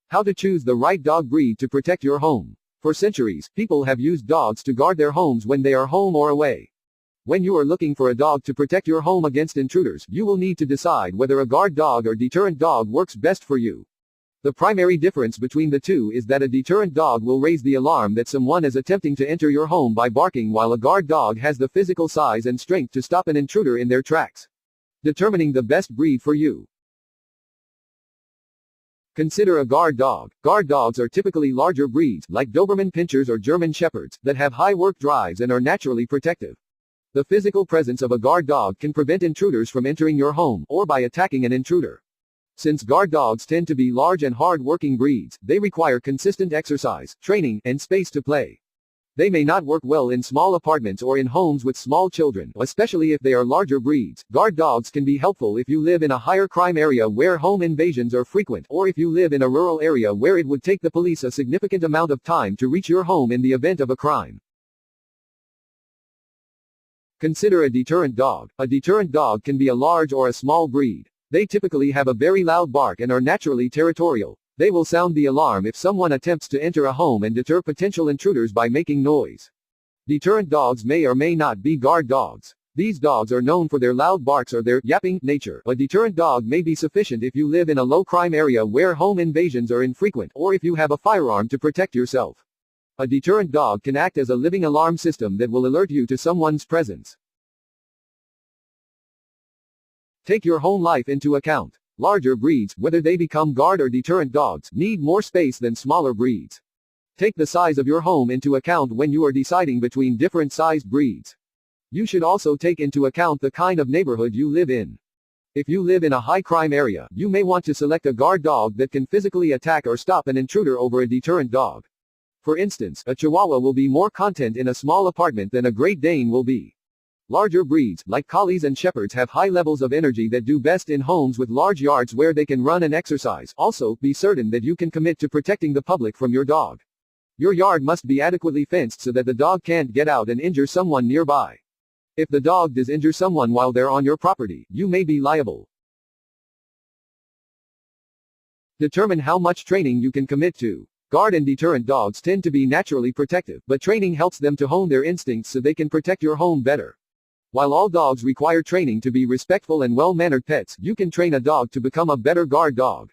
How to choose the right dog breed to protect your home. For centuries, people have used dogs to guard their homes when they are home or away. When you are looking for a dog to protect your home against intruders, you will need to decide whether a guard dog or deterrent dog works best for you. The primary difference between the two is that a deterrent dog will raise the alarm that someone is attempting to enter your home by barking, while a guard dog has the physical size and strength to stop an intruder in their tracks. Determining the best breed for you. Consider a guard dog. Guard dogs are typically larger breeds, like Doberman Pinschers or German Shepherds, that have high work drives and are naturally protective. The physical presence of a guard dog can prevent intruders from entering your home, or by attacking an intruder. Since guard dogs tend to be large and hard-working breeds, they require consistent exercise, training, and space to play. They may not work well in small apartments or in homes with small children, especially if they are larger breeds. Guard dogs can be helpful if you live in a higher crime area where home invasions are frequent, or if you live in a rural area where it would take the police a significant amount of time to reach your home in the event of a crime. Consider a deterrent dog. A deterrent dog can be a large or a small breed. They typically have a very loud bark and are naturally territorial. They will sound the alarm if someone attempts to enter a home and deter potential intruders by making noise. Deterrent dogs may or may not be guard dogs. These dogs are known for their loud barks or their yapping nature. A deterrent dog may be sufficient if you live in a low-crime area where home invasions are infrequent, or if you have a firearm to protect yourself. A deterrent dog can act as a living alarm system that will alert you to someone's presence. Take your home life into account. Larger breeds, whether they become guard or deterrent dogs, need more space than smaller breeds. Take the size of your home into account when you are deciding between different sized breeds. You should also take into account the kind of neighborhood you live in. If you live in a high crime area, you may want to select a guard dog that can physically attack or stop an intruder over a deterrent dog. For instance, a Chihuahua will be more content in a small apartment than a Great Dane will be. Larger breeds, like Collies and Shepherds, have high levels of energy that do best in homes with large yards where they can run and exercise. Also, be certain that you can commit to protecting the public from your dog. Your yard must be adequately fenced so that the dog can't get out and injure someone nearby. If the dog does injure someone while they're on your property, you may be liable. Determine how much training you can commit to. Guard and deterrent dogs tend to be naturally protective, but training helps them to hone their instincts so they can protect your home better. While all dogs require training to be respectful and well-mannered pets, you can train a dog to become a better guard dog.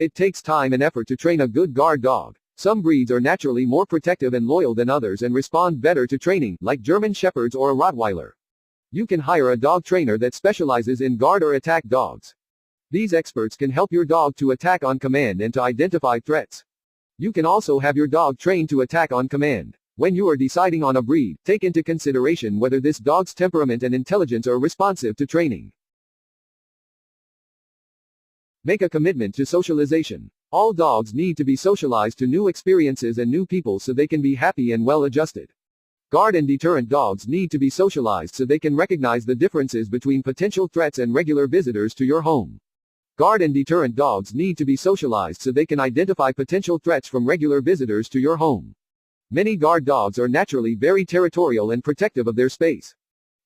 It takes time and effort to train a good guard dog. Some breeds are naturally more protective and loyal than others and respond better to training, like German Shepherds or a Rottweiler. You can hire a dog trainer that specializes in guard or attack dogs. These experts can help your dog to attack on command and to identify threats. You can also have your dog trained to attack on command. When you are deciding on a breed, take into consideration whether this dog's temperament and intelligence are responsive to training. Make a commitment to socialization. All dogs need to be socialized to new experiences and new people so they can be happy and well-adjusted. Guard and deterrent dogs need to be socialized so they can recognize the differences between potential threats and regular visitors to your home. Guard and deterrent dogs need to be socialized so they can identify potential threats from regular visitors to your home. Many guard dogs are naturally very territorial and protective of their space.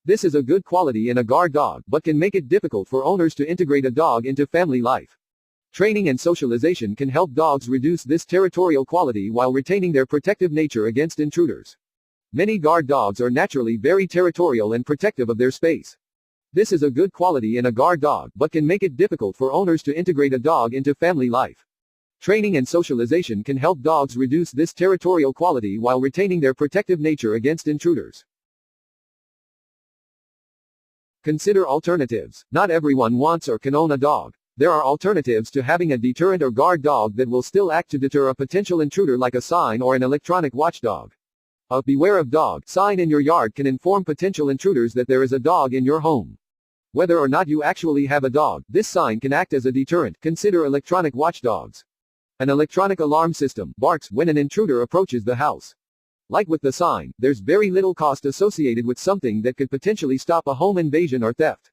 This is a good quality in a guard dog, but can make it difficult for owners to integrate a dog into family life. Training and socialization can help dogs reduce this territorial quality while retaining their protective nature against intruders. Many guard dogs are naturally very territorial and protective of their space. This is a good quality in a guard dog, but can make it difficult for owners to integrate a dog into family life. Training and socialization can help dogs reduce this territorial quality while retaining their protective nature against intruders. Consider alternatives. Not everyone wants or can own a dog. There are alternatives to having a deterrent or guard dog that will still act to deter a potential intruder, like a sign or an electronic watchdog. A "Beware of Dog" sign in your yard can inform potential intruders that there is a dog in your home. Whether or not you actually have a dog, this sign can act as a deterrent. Consider electronic watchdogs. An electronic alarm system barks when an intruder approaches the house. Like with the sign, there's very little cost associated with something that could potentially stop a home invasion or theft.